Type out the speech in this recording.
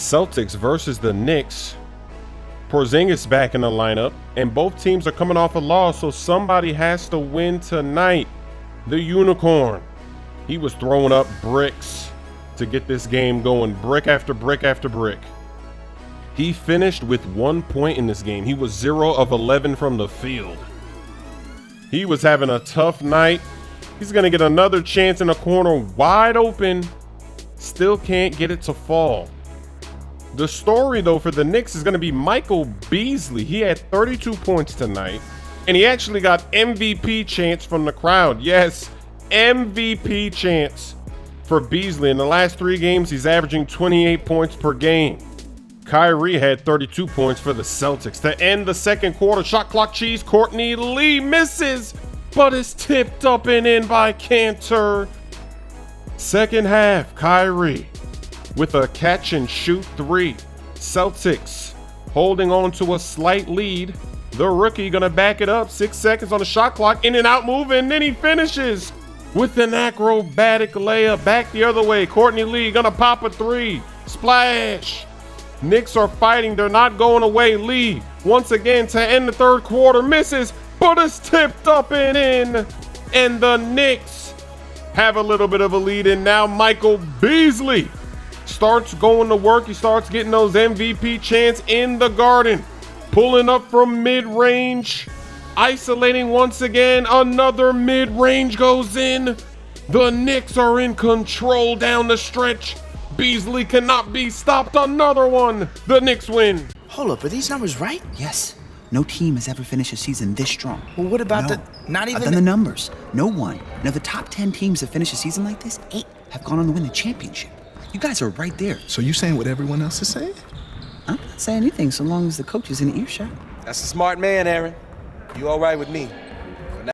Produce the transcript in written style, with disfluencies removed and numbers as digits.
Celtics versus the Knicks. Porzingis back in the lineup, and both teams are coming off a loss, so somebody has to win tonight. The Unicorn, he was throwing up bricks to get this game going, brick after brick after brick. He finished with 1 point in this game. He was 0 of 11 from the field. He was having a tough night. He's going to get another chance in the corner, wide open. Still can't get it to fall. The story, though, for the Knicks is going to be Michael Beasley. He had 32 points tonight, and he actually got MVP chants from the crowd. Yes, MVP chants for Beasley. In the last 3 games, he's averaging 28 points per game. Kyrie had 32 points for the Celtics. To end the second quarter, shot clock cheese, Courtney Lee misses, but is tipped up and in by Cantor. Second half, Kyrie with a catch and shoot 3. Celtics holding on to a slight lead. The rookie gonna back it up. 6 seconds on the shot clock, in and out move, and then he finishes with an acrobatic layup back the other way. Courtney Lee gonna pop a 3. Splash. Knicks are fighting. They're not going away. Lee once again to end the third quarter misses, but is tipped up and in. And the Knicks have a little bit of a lead, and now Michael Beasley starts going to work. He starts getting those MVP chants in the Garden, pulling up from mid-range, isolating once again. Another mid-range goes in. The Knicks are in control down the stretch. Beasley cannot be stopped. Another one. The Knicks win. Hold up, are these numbers right? Yes. No team has ever finished a season this strong. Well, what about I've done the numbers. No one. Now, the top 10 teams that finish a season like this, 8 have gone on to win the championship. You guys are right there. So you saying what everyone else is saying? I'm not saying anything so long as the coach is in earshot. That's a smart man, Aaron. You all right with me?